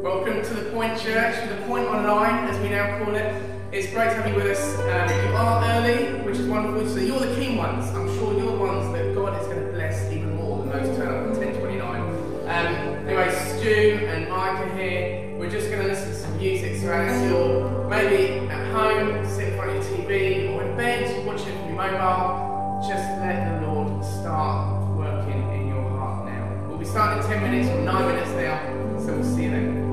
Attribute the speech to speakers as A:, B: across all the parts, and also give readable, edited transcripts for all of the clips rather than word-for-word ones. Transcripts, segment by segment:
A: Welcome to the Point Church, the Point Online, as we now call it. It's great to have you with us. You are early, which is wonderful. So you're the keen ones. I'm sure you're the ones that God is going to bless even more than those turn up at 10:29. Anyway, Stu and Mike are here. We're just going to listen to some music. So as you're maybe at home, sit in front of your TV, or in bed, watching it from your mobile, just let the Lord start working in your heart now. We'll be starting in 10 minutes or 9 minutes now, so we'll see you then.
B: We'll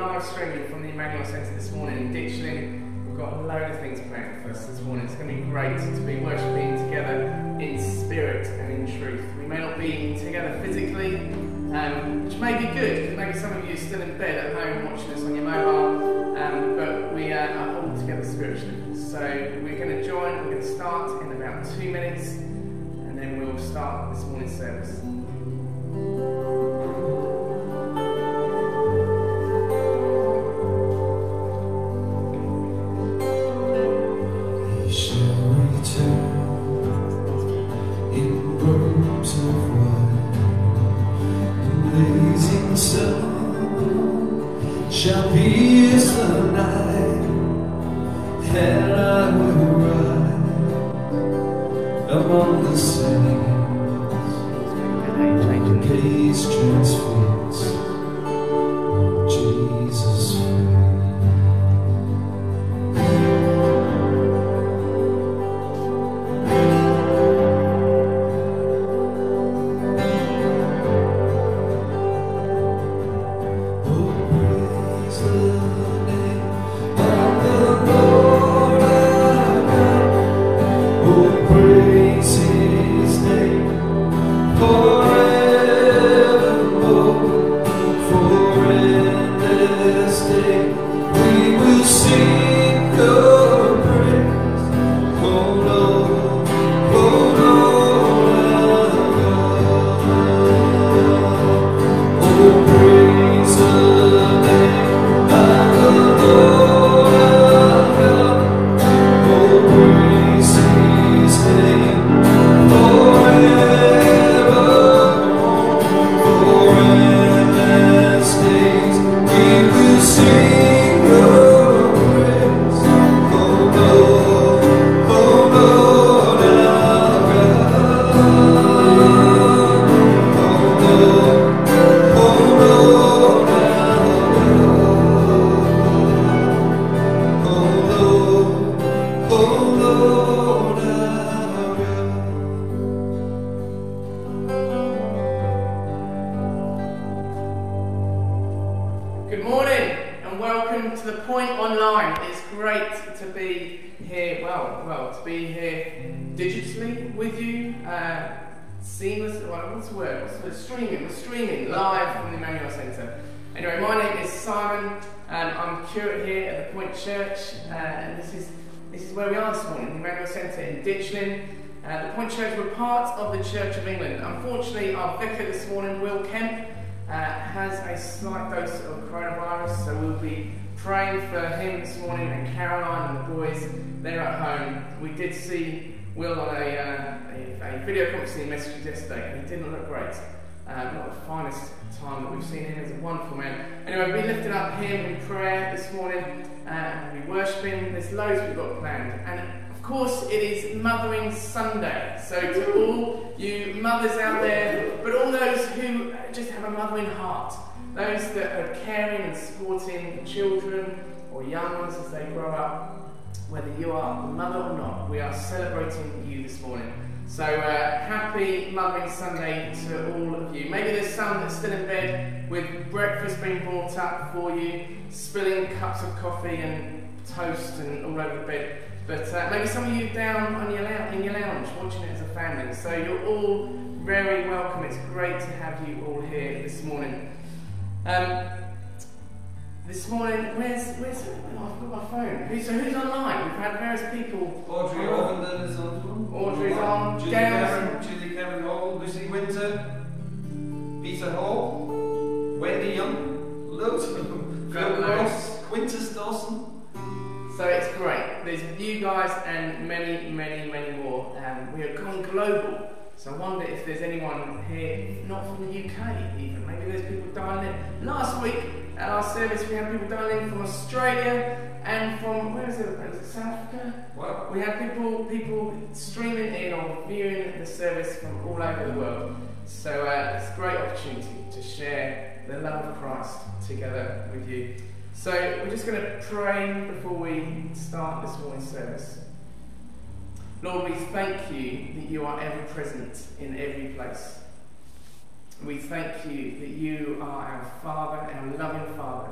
A: live streaming from the Emmanuel Centre this morning in Ditchling. We've got a load of things planned for us this morning. It's going to be great to be worshipping together in spirit and in truth. We may not be together physically, which may be good, because maybe some of you are still in bed at home watching us on your mobile, but we are all together spiritually. So we're going to join, we're going to start in about 2 minutes, and then we'll start this morning's service.
B: Shall pierce the night, and I will ride among the saints. Peace transfixed, Jesus streaming live from the Emmanuel Centre. Anyway, my name is Simon, and I'm curate here at the Point Church, and this is where we are this morning, the Emmanuel Centre in Ditchling. The Point Church, we're part of the Church of England. Unfortunately, our vicar this morning, Will Kemp, has a slight dose of coronavirus, so we'll be praying for him this morning, and Caroline and the boys, they're at home. We did see Will on a video conferencing message yesterday, and he didn't look great. Not the finest time that we've seen him. He's a wonderful man. Anyway, we've been lifting up him in prayer this morning, and we worship him. There's loads we've got planned, and of course it is Mothering Sunday. So to all you mothers out there, but all those who just have a mothering heart, those that are caring and supporting children or young ones as they grow up, whether you are a mother or not, we are celebrating you this morning. So happy Mothering Sunday to all of you. Maybe there's some that's still in bed with breakfast being brought up for you, spilling cups of coffee and toast and all over the bed. But maybe some of you down on in your lounge watching it as a family. So you're all very welcome. It's great to have you all here this morning. This morning, where's oh, I've got my phone. Who's online? We've had various people. Audrey Ovenden is on.
A: Audrey's on.
B: Julie Karen Hall, Lucy Winter, Peter Hall, Wendy Young, loads of them. Phil Ross, Quintus Dawson.
A: So it's great. There's you guys and many, many, many more. We are going global. So I wonder if there's anyone here, not from the UK even. Maybe there's people dialing in. Last week at our service we had people dialing in from Australia and from, where is it? Was it South Africa?
B: Wow.
A: We had people streaming in or viewing the service from all over the world. So it's a great opportunity to share the love of Christ together with you. So we're just going to pray before we start this morning's service. Lord, we thank you that you are ever present in every place. We thank you that you are our Father, our loving Father,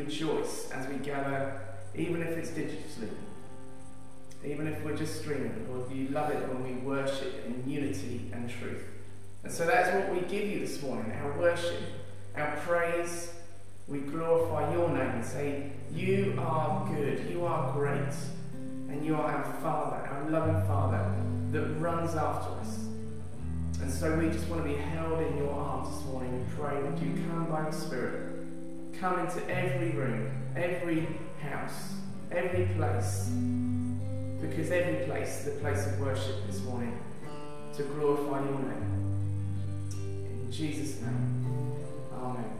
B: rejoice as we gather, even if it's digitally, even if we're just streaming. Lord, you love it when we worship in unity and truth. And so that is what we give you this morning, our worship, our praise. We glorify your name and say, you are good, you are great, and you are our Father, our loving Father that runs after us. And so we just want to be held in your arms this morning and pray that you come by the Spirit, come into every room, every house, every place, because every place is a place of worship this morning to glorify your name. In Jesus' name, amen.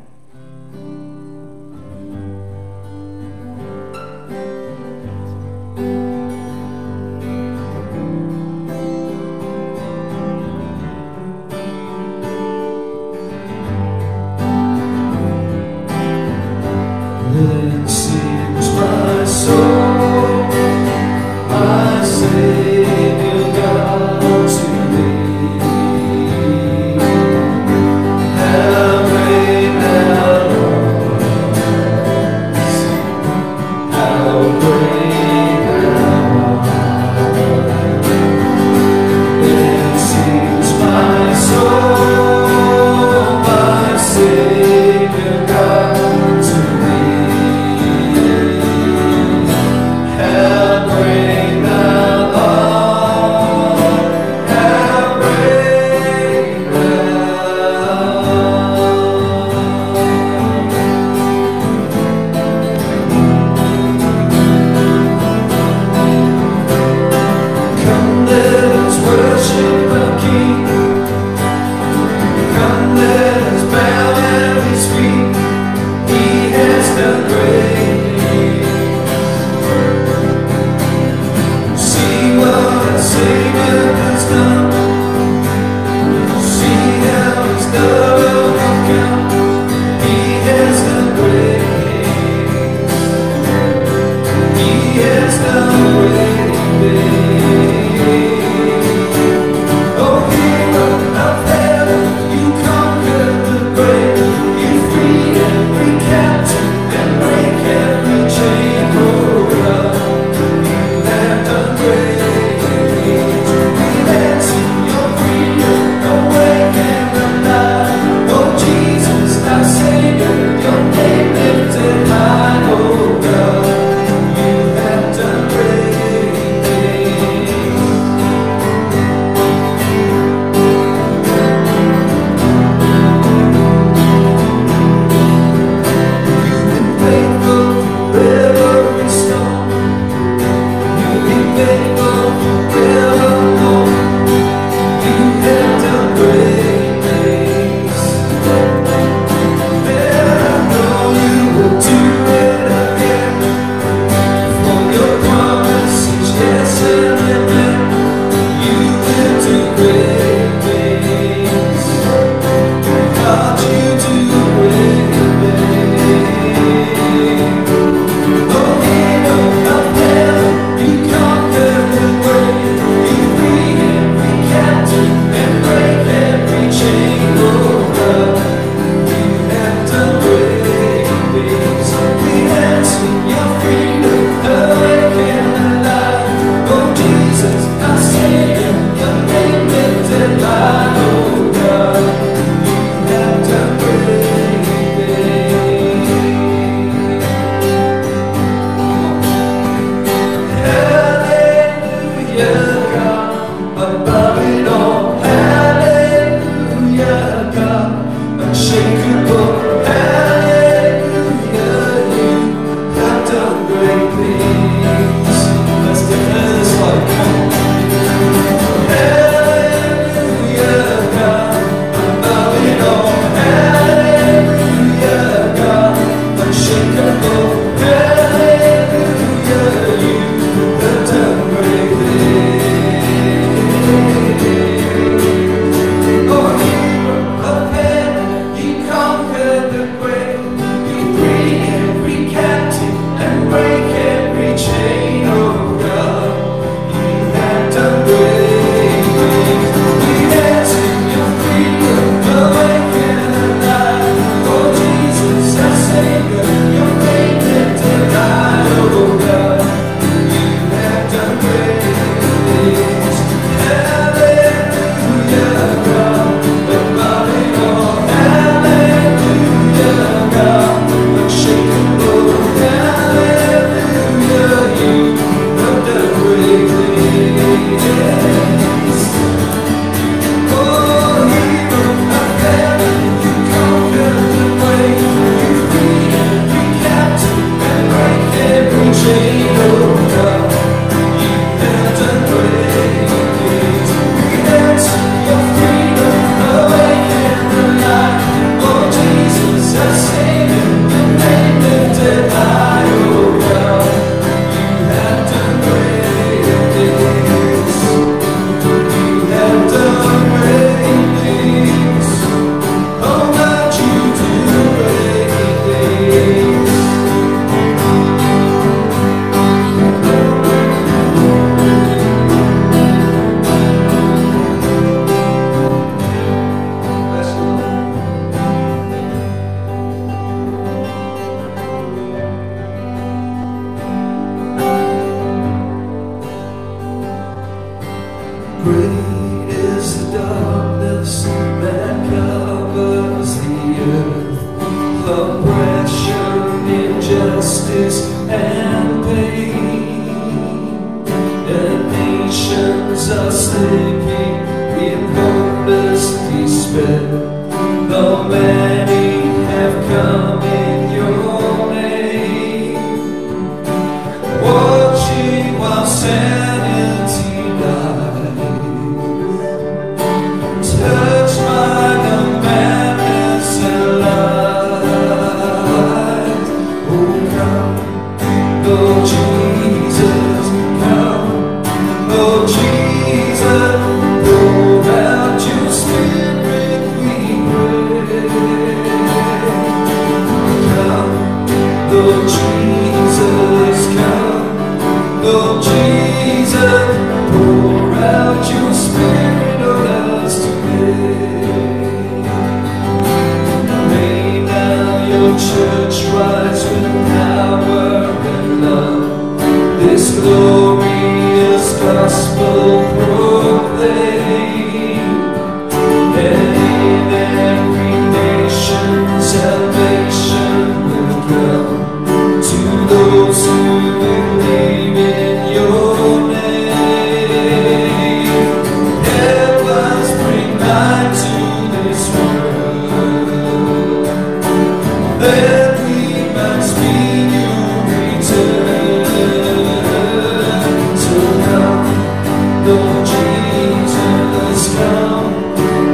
C: Your injustice and pain. The nations are sleeping in hopeless despair. Though many have come in your name, watching while sanity dies, touched by the madness and lies. Oh, come, Lord Jesus, come, Lord Jesus, pour out your Spirit, we pray. Come, Lord Jesus, come, Lord Jesus, pour out your Spirit on us today. May now your church rise with power and love, this glorious gospel proclaim, and in every nation salvation will come to those who believe in your name. Heavens bring light to this world, that we might speak your return. So come, Lord Jesus, come,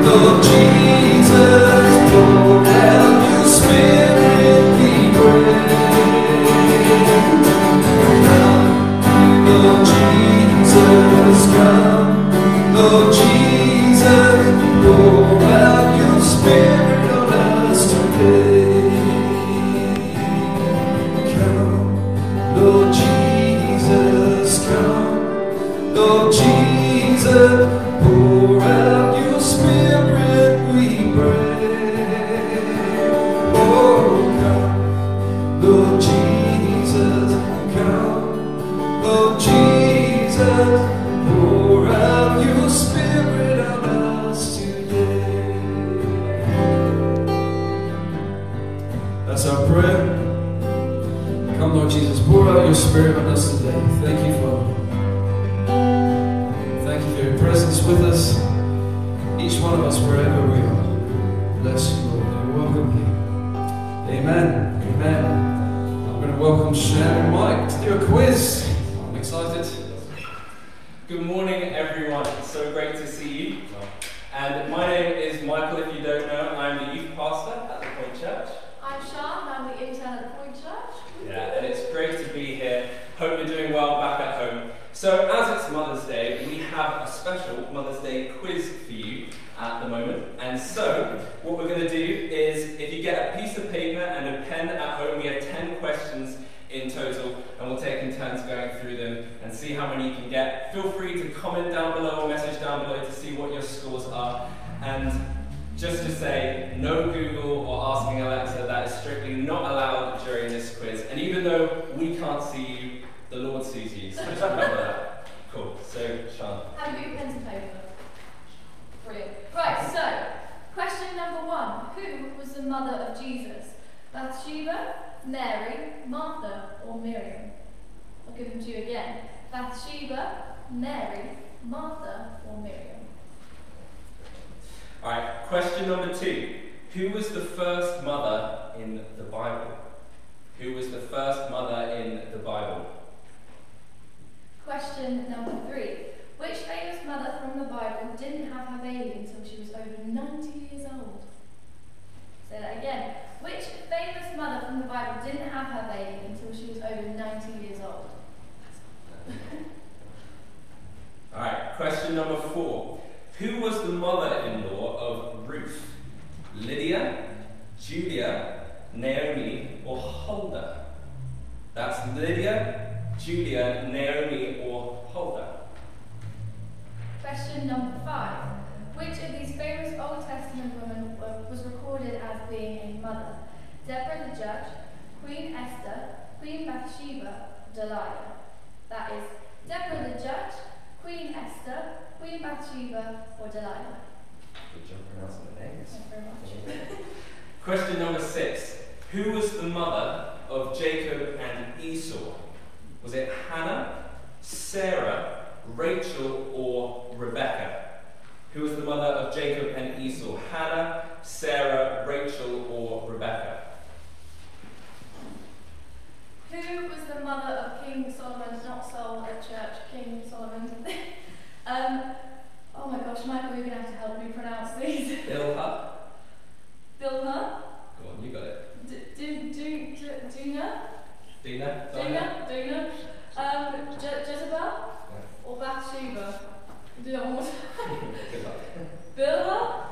C: Lord Jesus, pour out your Spirit, we pray. Come, Lord Jesus, come, Lord Jesus, pour out your Spirit on us today. Come, Lord Jesus, come, Lord Jesus, pour out your Spirit, we pray. Oh, come, Lord Jesus, come, Lord Jesus, pour out your Spirit on us today. That's our prayer. Come, Lord Jesus, pour out your Spirit on us today. Thank you, Father. Thank you for your presence with us, each one of us, wherever we are. Bless you, Lord. You're welcome here. Amen. Amen. I'm going to welcome Shan and Mike to do a quiz. I'm excited.
D: Good morning, everyone. It's so great to see you. And my name is Michael, if you don't know. I'm the youth pastor at the Point Church.
E: I'm Sean, I'm the intern at the Point Church.
D: Yeah, and it's great to be here. Hope you're doing well back at home. So, as it's Mother's Day, we have a special Mother's Day quiz for you at the moment. And so, what we're going to do is, if you get a piece of paper and a pen at home, we have 10 questions in total, and we'll take in turns going through them and see how many you can get. Feel free to comment down below or message down below to see what your scores are. And just to say, no Google or asking Alexa, that is strictly not allowed during this quiz. And even though we can't see you, the Lord sees you, so just remember that. Cool. So, Sean.
E: Have you got your pens and paper? Brilliant. Right, so, question number 1. Who was the mother of Jesus? Bathsheba, Mary, Martha, or Miriam? I'll give them to you again. Bathsheba, Mary, Martha, or Miriam?
D: Alright, question number 2. Who was the first mother in the Bible? Who was the first mother in the Bible?
E: Question number 3. Which famous mother from the Bible didn't have her baby until she was over 90 years old? Say that again. Which famous mother from the Bible didn't have her baby until she was over 90 years old?
D: Alright, question number 4. Who was the mother-in-law of Ruth? Lydia, Julia, Naomi, or Huldah? That's Lydia, Julia, Naomi, or Huldah.
E: Question number 5. Which of these famous Old Testament women was recorded as being a mother? Deborah the judge, Queen Esther, Queen Bathsheba, Delilah. That is Deborah the judge, Queen Esther, Queen Bathsheba, or Delilah.
D: Good job pronouncing the names.
E: Thank you very much.
D: Question number 6. Who was the mother of Jacob Jacob and Esau? Was it Hannah, Sarah, Rachel, or Rebecca? Who was the mother of Jacob and Esau? Hannah, Sarah, Rachel, or Rebecca?
E: Who was the mother of King Solomon? Not Sol at church, King Solomon. Oh my gosh, Michael, you're going to have to help me pronounce these.
D: Bilhah?
E: Bilhah?
D: Go on, you got it.
E: Duna?
D: Dina?
E: Jezebel? Or Bathsheba? Do that one more time.
D: Good luck.
E: Bilhah,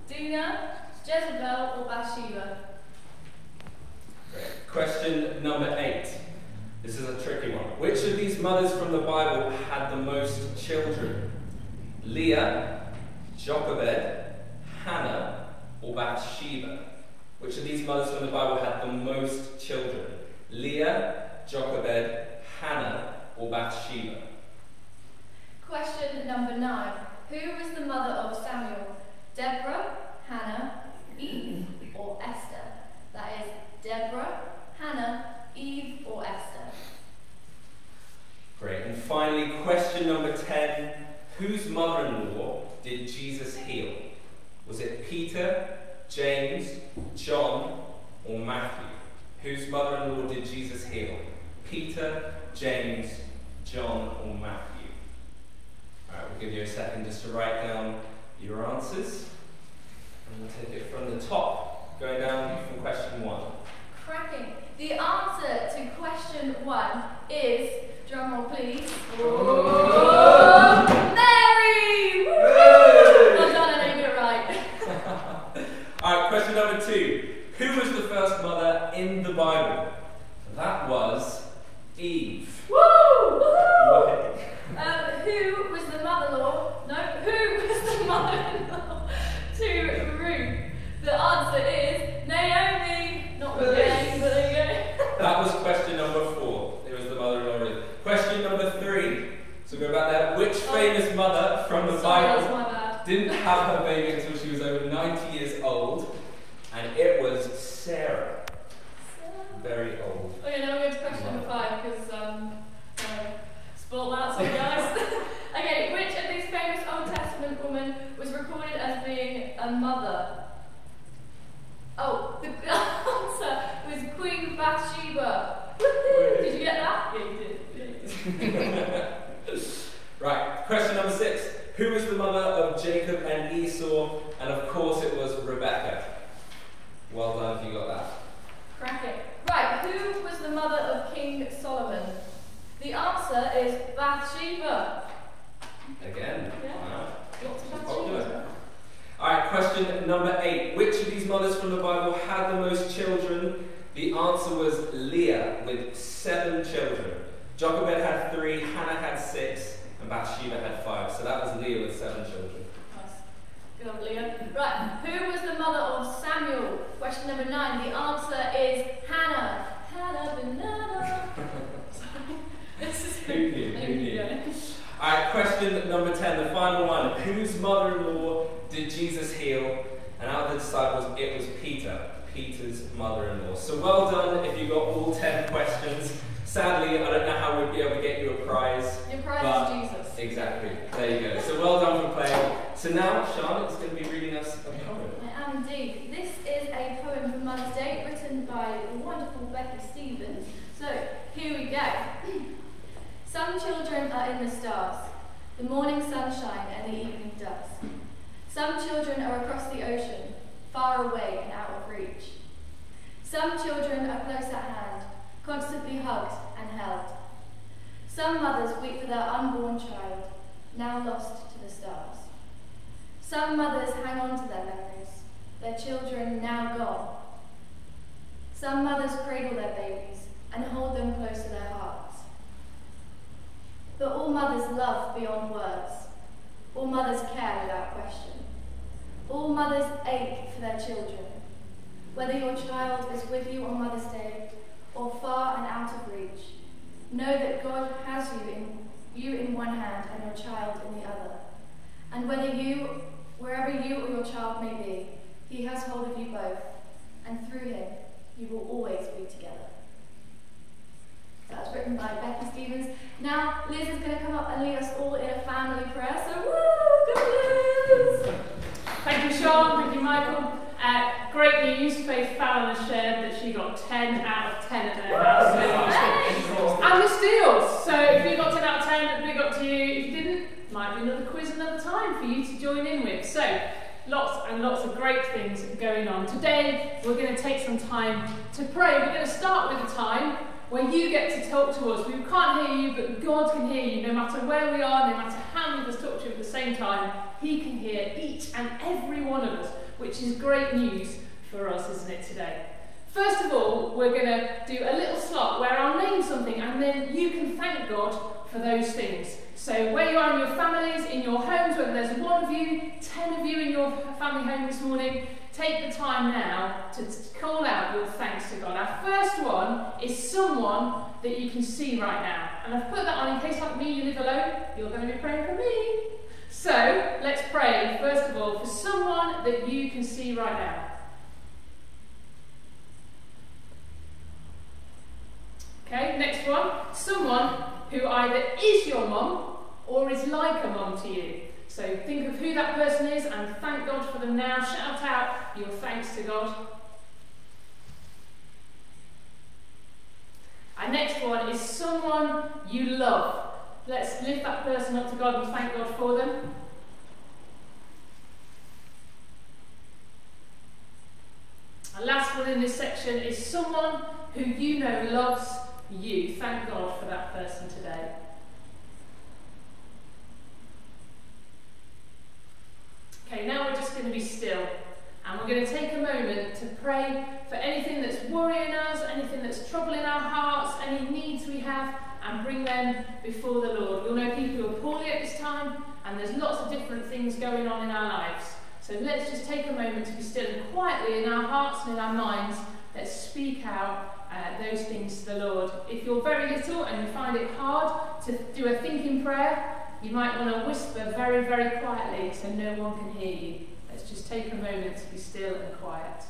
E: Dina, Jezebel, or Bathsheba?
D: Great. Question number 8. This is a tricky one. Which of these mothers from the Bible had the most children? Leah, Jochebed, Hannah, or Bathsheba? Which of these mothers from the Bible had the most children? Leah, Jochebed, Hannah, or Bathsheba?
E: Question number 9. Who was the mother of Samuel? Deborah, Hannah, Eve, or Esther? That is Deborah, Hannah, Eve, or Esther.
D: Great. And finally, question number 10. Whose mother-in-law did Jesus heal? Was it Peter, James, John, or Matthew? Whose mother-in-law did Jesus heal? Peter, James, John, or Matthew? Alright, we'll give you a second just to write down your answers. And we'll take it from the top, going down from question 1.
E: Cracking. The answer to question 1 is, drumroll please, Mary! Woo! Well done, I did it right.
D: Alright, question number 2. Who was the first mother in the Bible? That was Eve.
E: Woo! Woo! Who was the mother-in-law? No, who was the mother-in-law to Ruth? The answer is Naomi. Not with Naomi, but there you go.
D: That was question number 4. It was the mother-in-law Ruth. Question number 3. So go back there. Which famous mother from the Bible didn't have her baby until she was over 90 years old? And it was Sarah. Very old.
E: Okay, now we're going to question number 5 because spoil that, sorry guys. Okay, which of these famous Old Testament women was recorded as being a mother? Oh, the answer was Queen Bathsheba. Woohoo! Did you get that? Yeah, you did.
D: Right, question number 6. Who was the mother of Jacob and Esau? And of course it was Rebecca. Well done if you got that.
E: Cracking. Right, who was the mother of King Solomon? The answer is Bathsheba.
D: Again.
E: Yeah.
D: Wow.
E: Lots of
D: Popular.
E: Bathshebas.
D: Alright, question number 8. Which of these mothers from the Bible had the most children? The answer was Leah, with 7 children. Jochebed had 3, Hannah had 6, and Bathsheba had 5. So that was Leah with 7 children.
E: Nice. Good old Leah. Right, who was the mother of Samuel? Question number 9. The answer is Hannah. Hannah banana. This is
D: Who knew? Alright, question number 10, the final one. Whose mother-in-law did Jesus heal? And out of the disciples, it was Peter, Peter's mother-in-law. So well done if you got all 10 questions. Sadly, I don't know how we'd be able to get you a prize.
E: Your prize is Jesus.
D: Exactly. There you go. So well done for playing. So now Charlotte's going to be reading us a poem.
E: I am indeed. This is a poem for Mother's Day written by the wonderful Becky Stevens. So here we go. Some children are in the stars, the morning sunshine and the evening dusk. Some children are across the ocean, far away and out of reach. Some children are close at hand, constantly hugged and held. Some mothers weep for their unborn child, now lost to the stars. Some mothers hang on to their memories, their children now gone. Some mothers cradle their babies and hold them close to their hearts. But all mothers love beyond words. All mothers care without question. All mothers ache for their children. Whether your child is with you on Mother's Day or far and out of reach, know that God has you in one hand and your child in the other. And wherever you or your child may be, He has hold of you both, and through Him you will always be together. written by Becky Stevens. Now Liz is going to come up and lead us all in a family prayer. So woo, go Liz!
F: Thank you, Sean. Thank you, Michael. Great news. Faith Fallon has shared that she got 10 out of 10 at her house. And the steals. So if you got 10 out of 10, big up to you. If you didn't, might be another quiz another time for you to join in with. So lots and lots of great things going on. Today, we're going to take some time to pray. We're going to start with a time where you get to talk to us. We can't hear you, but God can hear you. No matter where we are, no matter how many of us talk to you at the same time, He can hear each and every one of us, which is great news for us, isn't it, today? First of all, we're going to do a little slot where I'll name something and then you can thank God for those things. So where you are in your families, in your homes, whether there's 1 of you, 10 of you in your family home this morning, take the time now to call out your thanks to God. Our first one is someone that you can see right now. And I've put that on in case, like me, you live alone, you're going to be praying for me. So let's pray, first of all, for someone that you can see right now. Okay, next one. Someone who either is your mum or is like a mum to you. So think of who that person is and thank God for them now. Shout out your thanks to God. Our next one is someone you love. Let's lift that person up to God and thank God for them. Our last one in this section is someone who you know loves you. Thank God for that person today. Okay, now we're just going to be still and we're going to take a moment to pray for anything that's worrying us, anything that's troubling our hearts, any needs we have, and bring them before the Lord. You'll know people who are poorly at this time and there's lots of different things going on in our lives. So let's just take a moment to be still and quietly in our hearts and in our minds, let's speak out those things to the Lord. If you're very little and you find it hard to do a thinking prayer, you might want to whisper very, very quietly so no one can hear you. Let's just take a moment to be still and quiet.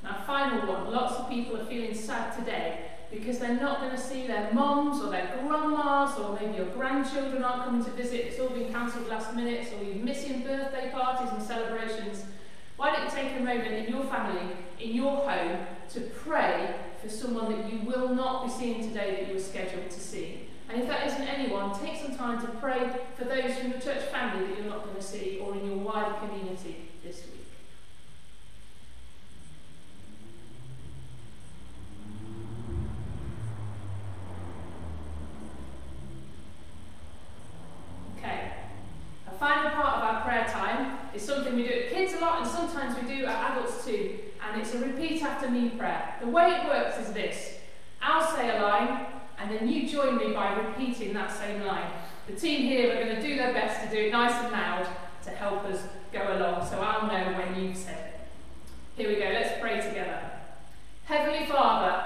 F: Now, final one. Lots of people are feeling sad today because they're not going to see their mums or their grandmas, or maybe your grandchildren aren't coming to visit. It's all been cancelled last minute, or you're missing birthday parties and celebrations. Why don't you take a moment in your family, in your home, to pray for someone that you will not be seeing today that you were scheduled to see? And if that isn't anyone, take some time to pray for those from your church family that you're not going to see, or in your wider community this week. Final part of our prayer time is something we do at kids a lot and sometimes we do at adults too, and it's a repeat after me prayer. The way it works is this: I'll say a line and then you join me by repeating that same line. The team here are going to do their best to do it nice and loud to help us go along, so I'll know when you've said it. Here we go, let's pray together. Heavenly Father,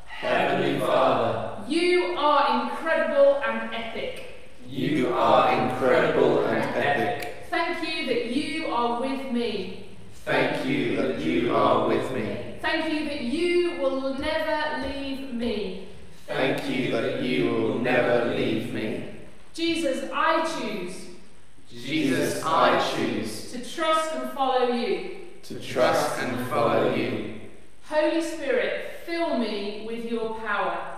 G: Heavenly Father,
F: you are incredible and epic.
G: you are incredible and epic.
F: Thank you that you are with me.
G: Thank you that you are with me.
F: Thank you that you will never leave me.
G: Thank you that you will never leave me.
F: Jesus, I choose
G: Jesus, I choose
F: to trust and follow you.
G: to trust and follow you.
F: Holy Spirit, fill me with your power.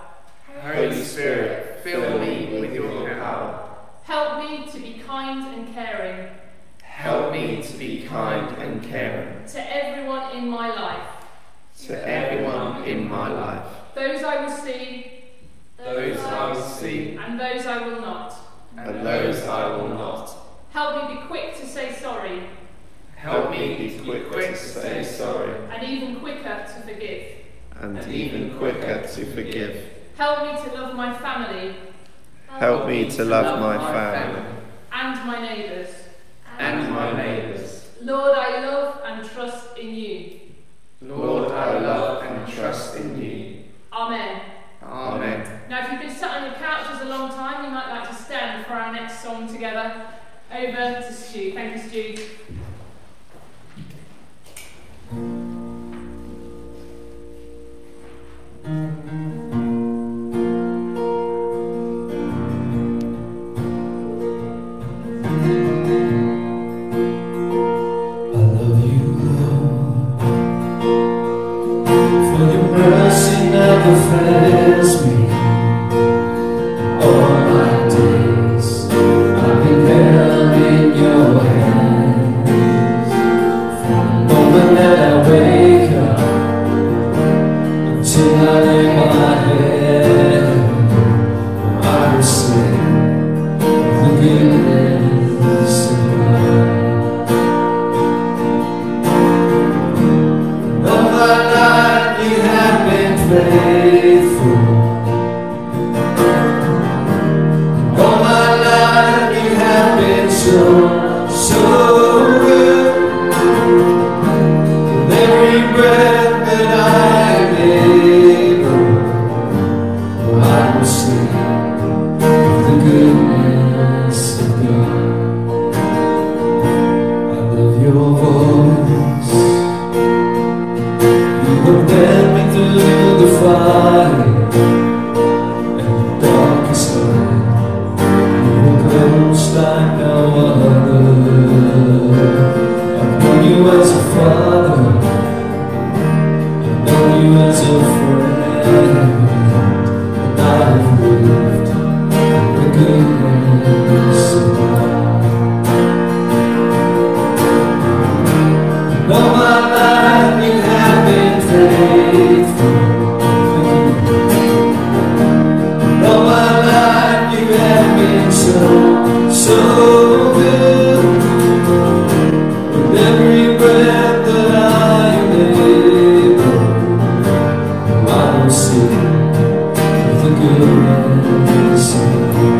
G: Holy Spirit, fill me with your power.
F: Help me to be kind and caring
G: Help me to be kind and caring
F: to everyone in my life.
G: to everyone in my life.
F: Those I will see
G: Those I will see
F: and those I will not.
G: and those I will not.
F: Help me be quick to say sorry
G: Help me be quick to say sorry
F: and even quicker to forgive.
G: and even quicker to forgive.
F: Help me to love my family
G: Help me to love my family
F: and my neighbours.
G: and my neighbours.
F: Lord, I love and trust in you.
G: Lord, I love and trust in you.
F: Amen.
G: Amen.
F: Now, if you've been sat on your couches a long time, you might like to stand for our next song together. Over to Stu. Thank you, Stu.
C: Fails me all my days. I've been held in your hands from the moment that I wake up until I lay my head. I will sing the goodness of God. All my life you have been faithful. All my life you have been so good. With every breath that I am able, I will sing of the goodness of God. I love your voice. You have led me through the fire and the darkest night. You were close like no other. I've known you as a father, I've known you as a friend, and I've lived the goodness of God. And all my life you have been faithful. All my life you have been so good. With every breath that I am able, I will sing of the goodness of God.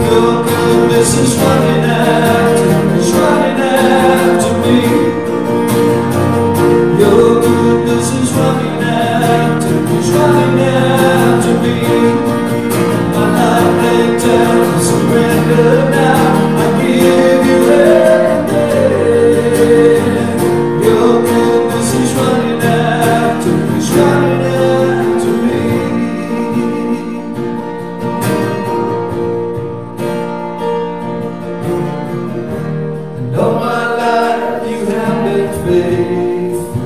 C: Your goodness is running after me. Your goodness is running after me. My life laid down, surrender now. I give you everything. Your goodness is running after me. And all my life you have been faithful.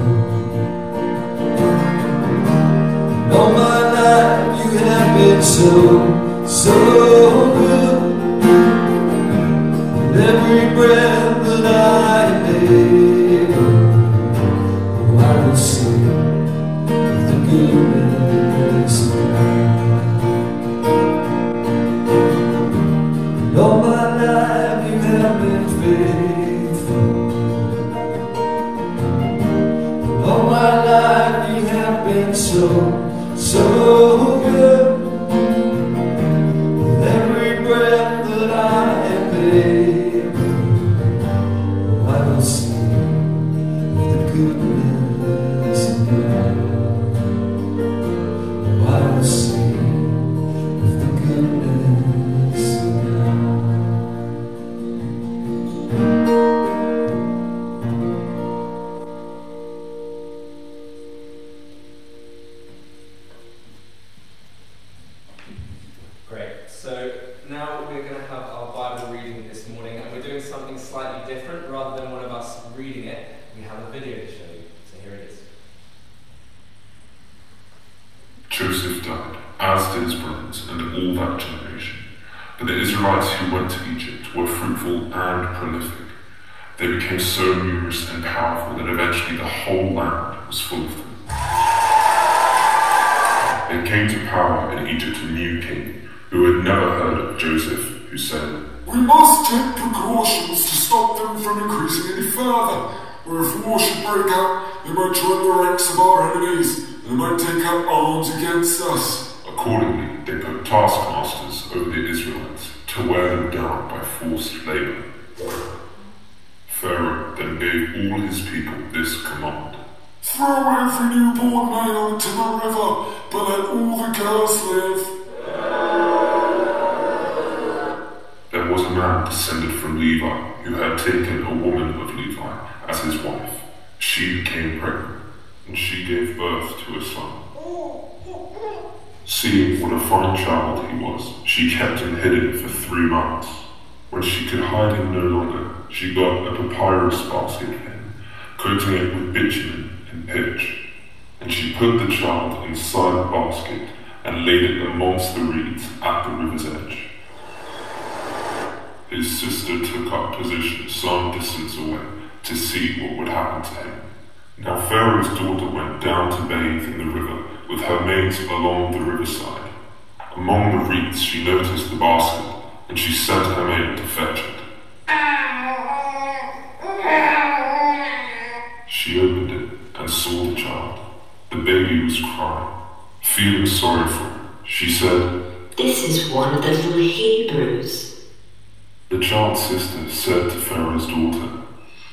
C: All my life you have been so good. With every breath that I am able, I will sing of the goodness of God. All my life you have been faithful. All my life you have been so good. With every breath that I am able, I will sing of the goodness of God. I will sing of the goodness of God.
D: Great. So now we're going to have our Bible reading this morning, and we're doing something slightly different. Rather than one of us reading it, we have a video to show you. So here it is.
H: Joseph died, as did his brothers and all that generation. But the Israelites who went to Egypt were fruitful and prolific. They became so numerous and powerful that eventually the whole land was full of them. There came to power in Egypt a new king who had never heard of Joseph, who said,
I: "We must take precautions to stop them from increasing any further, or if war should break out, they might join the ranks of our enemies, and they might take up arms against us."
H: Accordingly, they put taskmasters over the Israelites to wear them down by forced labor. Pharaoh then gave all his people this command:
I: "Throw every newborn male into the river, but let all the girls live."
H: man descended from Levi, who had taken a woman of Levi as his wife. She became pregnant, and she gave birth to a son. Seeing what a fine child he was, she kept him hidden for 3 months. When she could hide him no longer, she got a papyrus basket for him, coating it with bitumen and pitch. And she put the child inside the basket and laid it amongst the reeds at the river's edge. His sister took up position some distance away to see what would happen to him. Now Pharaoh's daughter went down to bathe in the river with her maids along the riverside. Among the reeds she noticed the basket, and she sent her maid to fetch it. She opened it and saw the child. The baby was crying. Feeling sorry for him, she said,
J: "This is one of the little Hebrews."
H: The child's sister said to Pharaoh's daughter,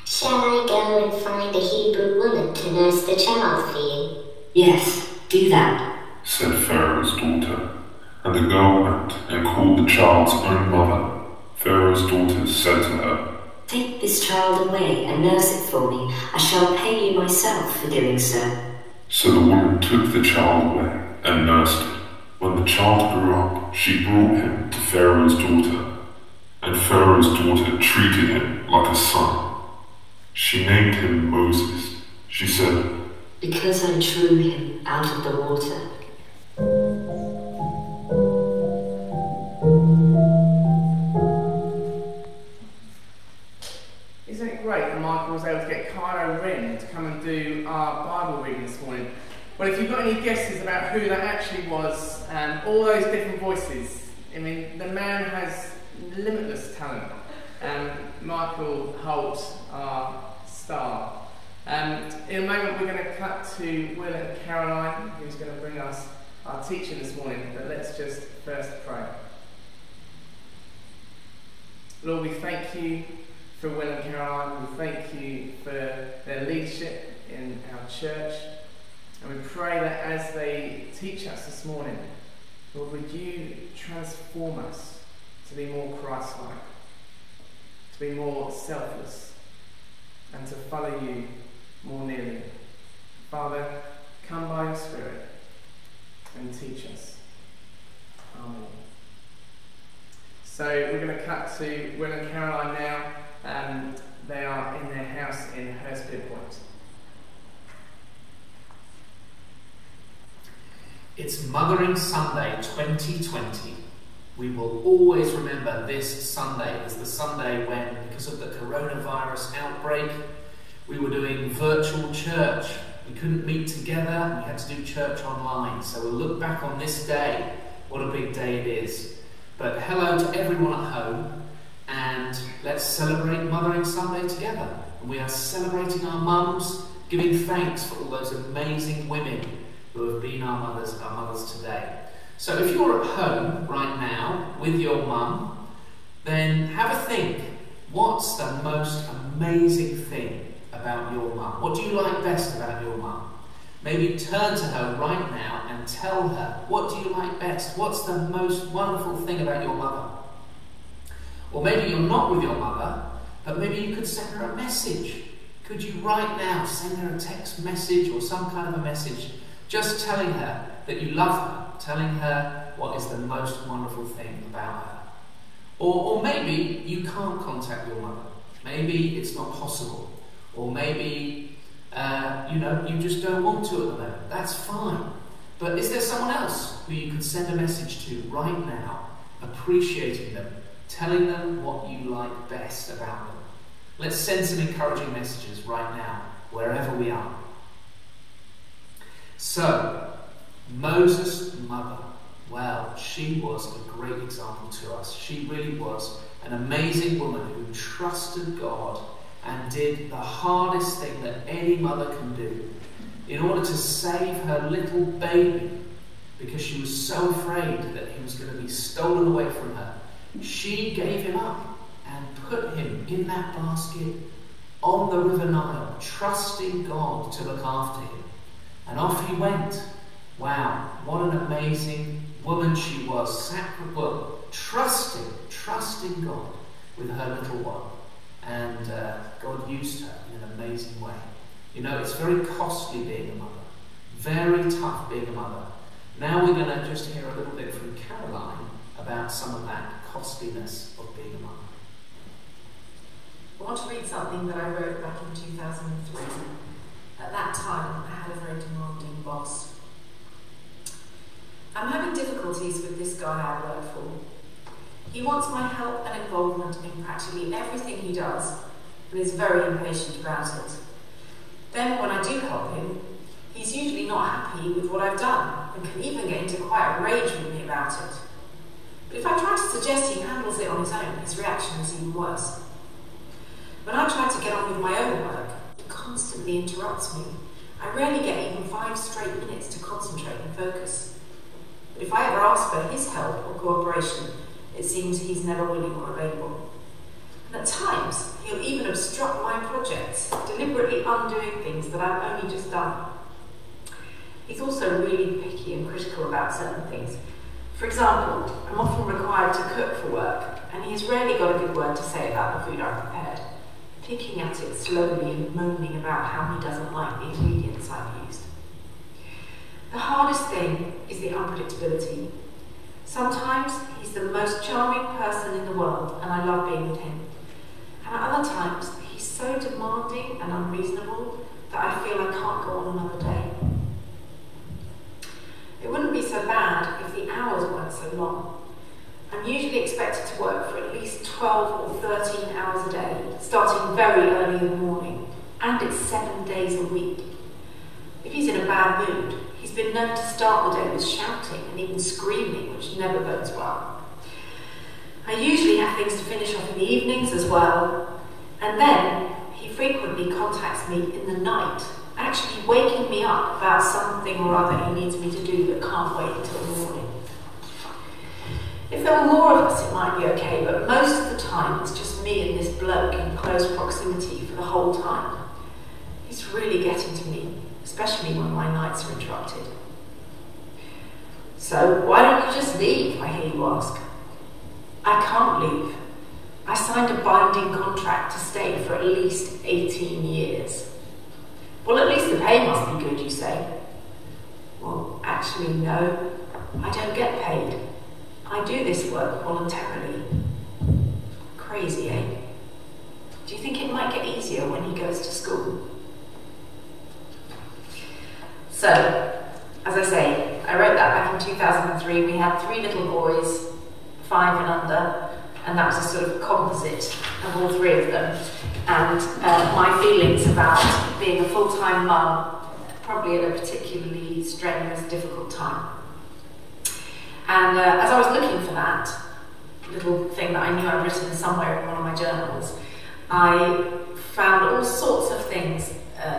J: "Shall I go and find a Hebrew woman to nurse the child for you?" "Yes, do that,"
H: said Pharaoh's daughter. And the girl went and called the child's own mother. Pharaoh's daughter said to her,
J: "Take this child away and nurse it for me. I shall pay you myself for doing so."
H: So the woman took the child away and nursed it. When the child grew up, she brought him to Pharaoh's daughter, and Pharaoh's daughter treated him like a son. She named him Moses. She said,
J: "Because I drew him out of the water."
B: Isn't it great that Michael was able to get Cairo Rin to come and do our Bible reading this morning? Well, if you've got any guesses about who that actually was, all those different voices, I mean, the man has limitless talent. Michael Holt, our star. In a moment we're going to cut to Will and Caroline, who's going to bring us our teaching this morning, but let's just first pray. Lord, we thank you for Will and Caroline. We thank you for their leadership in our church, and we pray that as they teach us this morning, Lord, would you transform us to be more Christ-like, to be more selfless, and to follow you more nearly. Father, come by your Spirit and teach us. Amen. So we're going to cut to Will and Caroline now. They are in their house in Hurstpierpoint.
K: It's Mothering Sunday 2020. We will always remember this Sunday as the Sunday when, because of the coronavirus outbreak, we were doing virtual church. We couldn't meet together, we had to do church online. So we'll look back on this day, what a big day it is. But hello to everyone at home, and let's celebrate Mothering Sunday together. And we are celebrating our mums, giving thanks for all those amazing women who have been our mothers today. So if you're at home right now with your mum, then have a think. What's the most amazing thing about your mum? What do you like best about your mum? Maybe turn to her right now and tell her, what do you like best? What's the most wonderful thing about your mother? Or maybe you're not with your mother, but maybe you could send her a message. Could you right now send her a text message or some kind of a message, just telling her that you love her, telling her what is the most wonderful thing about her? Or maybe you can't contact your mother. Maybe it's not possible. Or maybe, you just don't want to at the moment. That's fine. But is there someone else who you could send a message to right now, appreciating them, telling them what you like best about them? Let's send some encouraging messages right now, wherever we are. So, Moses' mother, well, she was a great example to us. She really was an amazing woman who trusted God and did the hardest thing that any mother can do in order to save her little baby, because she was so afraid that he was going to be stolen away from her. She gave him up and put him in that basket on the River Nile, trusting God to look after him. And off he went. Wow, what an amazing woman she was. Trusting God with her little one, and God used her in an amazing way. You know, it's very costly being a mother, very tough being a mother. Now we're going to just hear a little bit from Caroline about some of that costliness of being a mother.
L: I want to read something that I wrote back in 2003. At that time, I had a very demanding boss. I'm having difficulties with this guy I work for. He wants my help and involvement in practically everything he does, but is very impatient about it. Then, when I do help him, he's usually not happy with what I've done and can even get into quite a rage with me about it. But if I try to suggest he handles it on his own, his reaction is even worse. When I try to get on with my own work, he constantly interrupts me. I rarely get even 5 straight minutes to concentrate and focus. But if I ever ask for his help or cooperation, it seems he's never willing or available. And at times, he'll even obstruct my projects, deliberately undoing things that I've only just done. He's also really picky and critical about certain things. For example, I'm often required to cook for work, and he has rarely got a good word to say about the food I've prepared, picking at it slowly and moaning about how he doesn't like the ingredients I've used. The hardest thing is the unpredictability. Sometimes he's the most charming person in the world, and I love being with him. And at other times, he's so demanding and unreasonable that I feel I can't go on another day. It wouldn't be so bad if the hours weren't so long. I'm usually expected to work for at least 12 or 13 hours a day, starting very early in the morning, and it's 7 days a week. If he's in a bad mood, he's been known to start the day with shouting and even screaming, which never bodes well. I usually have things to finish off in the evenings as well, and then he frequently contacts me in the night, actually waking me up about something or other he needs me to do that can't wait until the morning. If there were more of us, it might be okay, but most of the time it's just me and this bloke in close proximity for the whole time. He's really getting to me, especially when my nights are interrupted. So why don't you just leave, I hear you ask. I can't leave. I signed a binding contract to stay for at least 18 years. Well, at least the pay must be good, you say. Well, actually, no. I don't get paid. I do this work voluntarily. Crazy, eh? Do you think it might get easier when he goes to school? So, as I say, I wrote that back in 2003. We had 3 little boys, 5 and under, and that was a sort of composite of all 3 of them. And my feelings about being a full-time mum, probably at a particularly strenuous, difficult time. And as I was looking for that little thing that I knew I'd written somewhere in one of my journals, I found all sorts of things,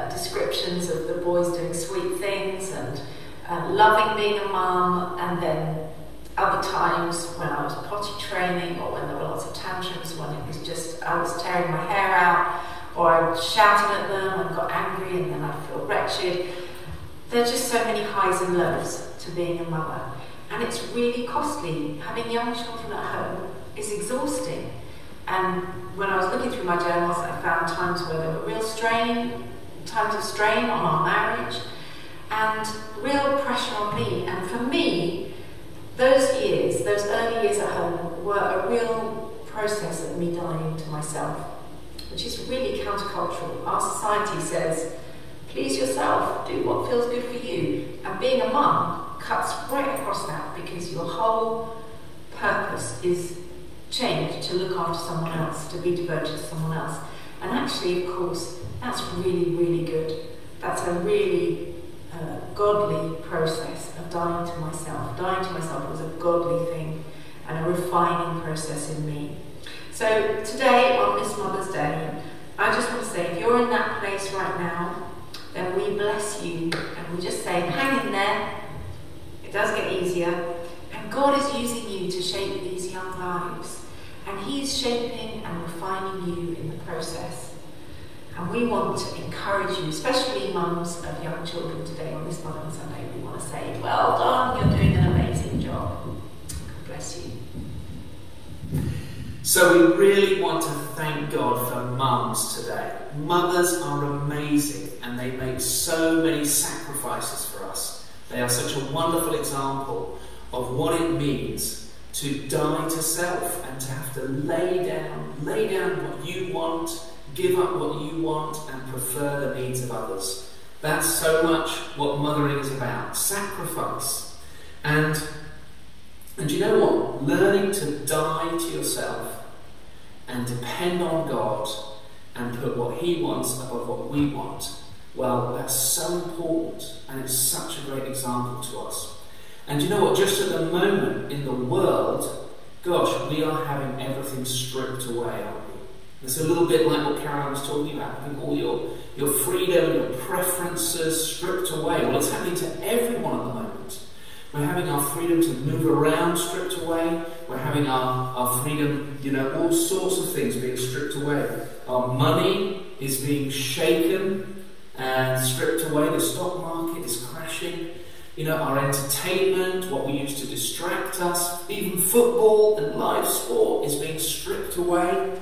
L: descriptions of the boys doing sweet things and loving being a mum, and then other times when I was potty training or when there were lots of tantrums, when it was just I was tearing my hair out or I was shouting at them and got angry and then I'd feel wretched. There's just so many highs and lows to being a mother. And it's really costly. Having young children at home is exhausting. And when I was looking through my journals, I found times where there were real strain, times of strain on our marriage, and real pressure on me. And for me, those years, those early years at home, were a real process of me dying to myself, which is really countercultural. Our society says, please yourself, do what feels good for you. And being a mum cuts right across that, because your whole purpose is changed to look after someone else, to be devoted to someone else. And actually, of course, that's really, really good. That's a really godly process of dying to myself. Dying to myself was a godly thing and a refining process in me. So today, on this Mother's Day, I just want to say, if you're in that place right now, then we bless you, and we just say, hang in there. It does get easier, and God is using you to shape these young lives, and He's shaping and refining you in the process. And we want to encourage you, especially mums of young children today on this Mother's Sunday. We want to say, well done, you're doing an amazing job. God bless you.
K: So we really want to thank God for mums today. Mothers are amazing and they make so many sacrifices for us. They are such a wonderful example of what it means to die to self and to have to lay down what you want, give up what you want, and prefer the needs of others. That's so much what mothering is about, sacrifice. And you know what? Learning to die to yourself and depend on God and put what He wants above what we want, well, that's so important, and it's such a great example to us. And you know what? Just at the moment in the world, gosh, we are having everything stripped away, aren't we? It's a little bit like what Caroline was talking about, having all your freedom, your preferences stripped away. Well, it's happening to everyone at the moment. We're having our freedom to move around stripped away. We're having our freedom, all sorts of things being stripped away. Our money is being shaken and stripped away. The stock market is crashing. Our entertainment, what we use to distract us, even football and live sport is being stripped away.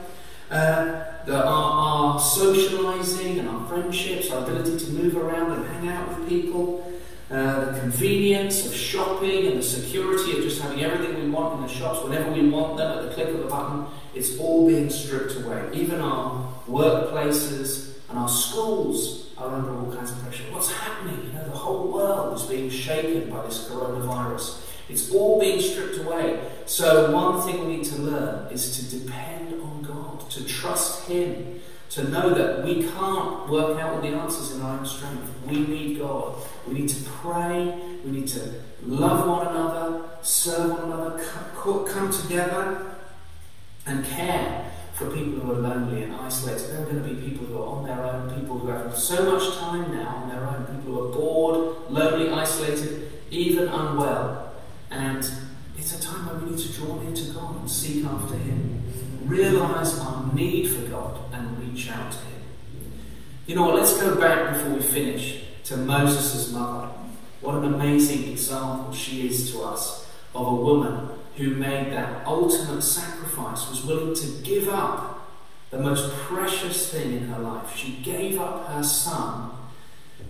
K: Our socialising and our friendships, our ability to move around and hang out with people, the convenience of shopping and the security of just having everything we want in the shops whenever we want them at the click of a button, it's all being stripped away. Even our workplaces and our schools are under all kinds of pressure. What's happening? The whole world is being shaken by this coronavirus. It's all being stripped away. So one thing we need to learn is to depend on God, to trust Him, to know that we can't work out all the answers in our own strength. We need God. We need to pray. We need to love one another, serve one another, come together and care for people who are lonely and isolated. There are going to be people who are on their own, people who have so much time now on their own, people who are bored, lonely, isolated, even unwell. And it's a time where we need to draw near to God and seek after Him, realise our need for God and reach out to Him. You know what, let's go back before we finish to Moses' mother. What an amazing example she is to us of a woman who made that ultimate sacrifice, was willing to give up the most precious thing in her life. She gave up her son,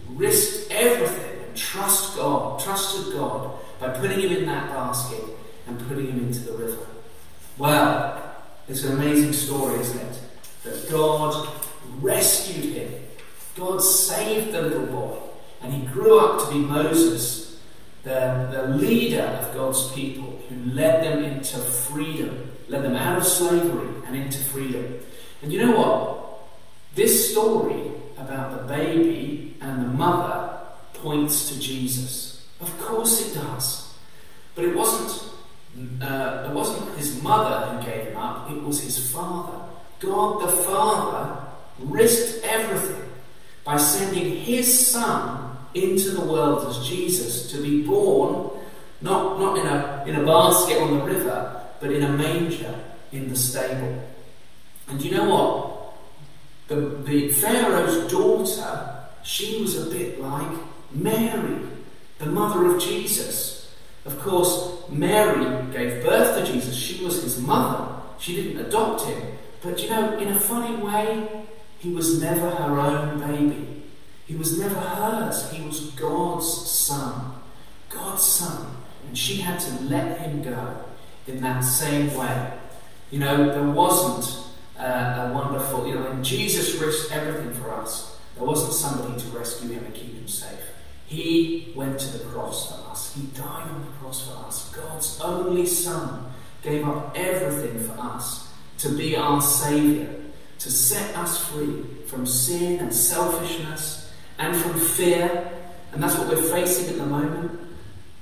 K: risked everything, and trusted God by putting him in that basket and putting him into the river. Well, it's an amazing story, isn't it? That God rescued him. God saved the little boy, and he grew up to be Moses, the leader of God's people, who led them into freedom, led them out of slavery and into freedom. And you know what? This story about the baby and the mother points to Jesus. Of course it does. But it wasn't his mother who gave him up, it was his father. God the Father risked everything by sending his son into the world as Jesus to be born, not in a basket on the river, but in a manger in the stable. And you know what? The Pharaoh's daughter, she was a bit like Mary, the mother of Jesus. Of course, Mary gave birth to Jesus. She was his mother. She didn't adopt him. But you know, in a funny way, he was never her own baby. He was never hers. He was God's son. God's son. And she had to let him go in that same way. You know, there wasn't a wonderful, when Jesus risked everything for us, there wasn't somebody to rescue him and keep him safe. He went to the cross for us. He died on the cross for us. God's only son gave up everything for us to be our saviour, to set us free from sin and selfishness and from fear. And that's what we're facing at the moment.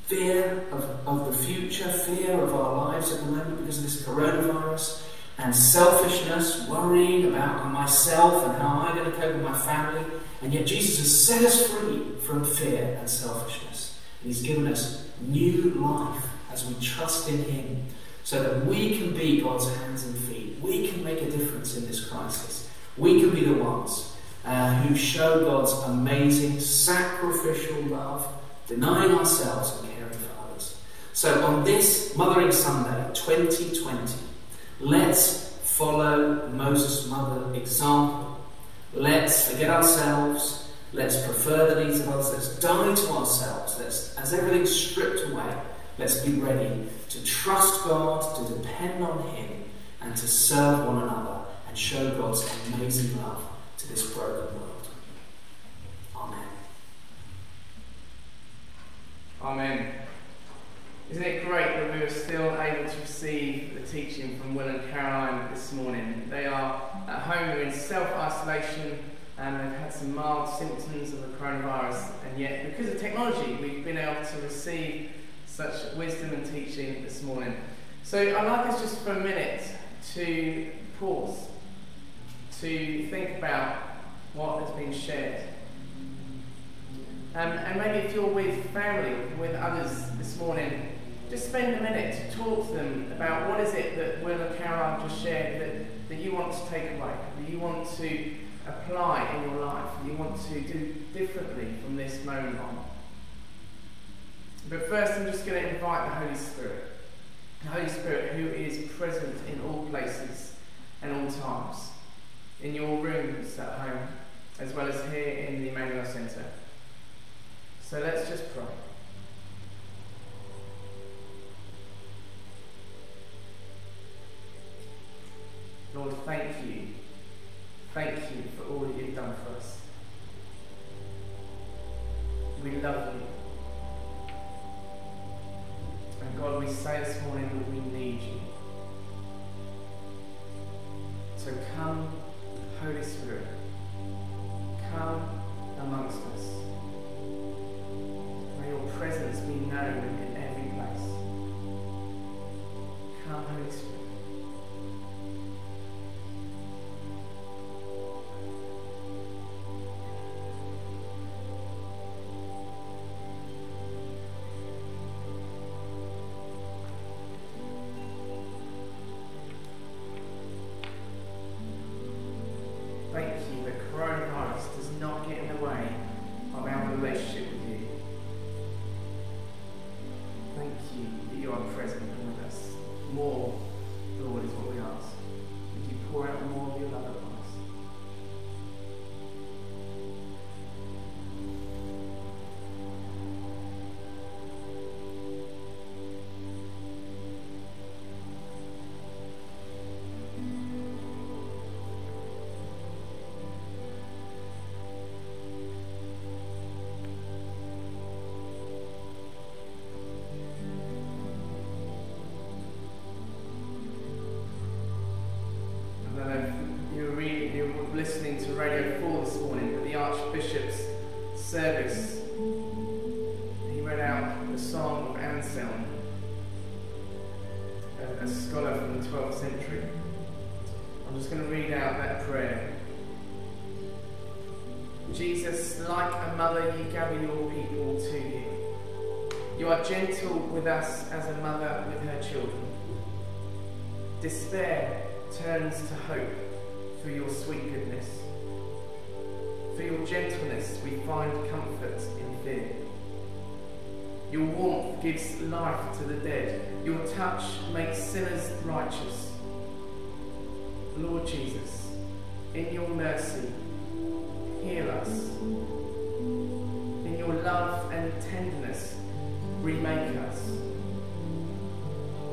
K: Fear of the future, fear of our lives at the moment because of this coronavirus, and selfishness, worrying about myself and how I'm going to cope with my family. And yet Jesus has set us free from fear and selfishness. And he's given us new life as we trust in him, so that we can be God's hands and feet. We can make a difference in this crisis. We can be the ones who show God's amazing sacrificial love, denying ourselves and caring for others. So on this Mothering Sunday 2020, Let's follow Moses' mother example. Let's forget ourselves. Let's prefer the needs of others. Let's die to ourselves. As everything's stripped away, let's be ready to trust God, to depend on Him, and to serve one another and show God's amazing love to this broken world. Amen.
B: Amen. Isn't it great that we were still able to receive the teaching from Will and Caroline this morning? They are at home, they're in self-isolation, and they've had some mild symptoms of the coronavirus, and yet because of technology we've been able to receive such wisdom and teaching this morning. So I'd like us just for a minute to pause, to think about what has been shared. And maybe if you're with family, with others this morning, just spend a minute to talk to them about what is it that Will and Caroline just shared that you want to take away, that you want to apply in your life, that you want to do differently from this moment on. But first I'm just going to invite the Holy Spirit. The Holy Spirit who is present in all places and all times, in your rooms at home, as well as here in the Emmanuel Centre. So let's just pray. Lord, thank you. Thank you for all that you've done for us. We love you. And God, we say this morning that we need you. So come, Holy Spirit, come amongst us. May your presence be known in every place. Come, Holy Spirit. Thank you that coronavirus does not get in the way of our relationship with you. Thank you that you are present with us. More, Lord, is what we ask. Would you pour out more of your love upon us? Listening to Radio 4 this morning at the Archbishop's service. He read out the Song of Anselm, a scholar from the 12th century. I'm just going to read out that prayer. Jesus, like a mother, you gather your people to you. You are gentle with us as a mother with her children. Despair turns to hope through your sweet goodness. Through your gentleness we find comfort in fear. Your warmth gives life to the dead. Your touch makes sinners righteous. Lord Jesus, in your mercy, heal us. In your love and tenderness, remake us.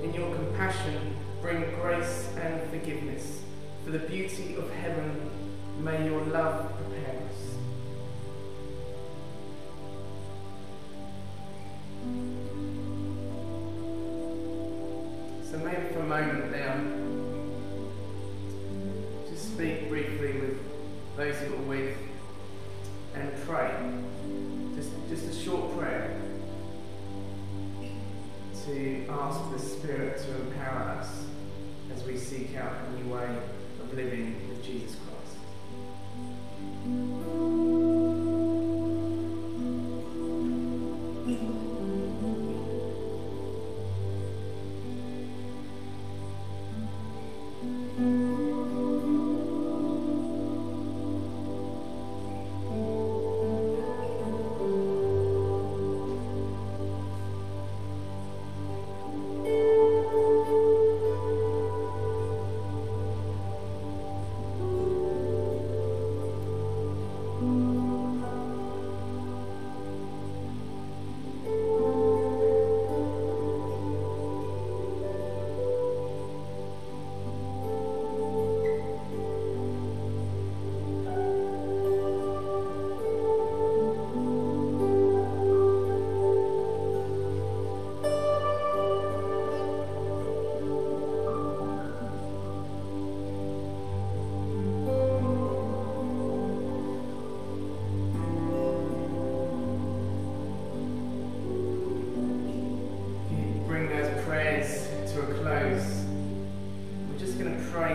B: In your compassion, bring grace and forgiveness. For the beauty of heaven, may your love prepare us. So maybe for a moment now, just speak briefly with those you are with and pray. Just a short prayer to ask the Spirit to empower us as we seek out a new way of living with Jesus Christ.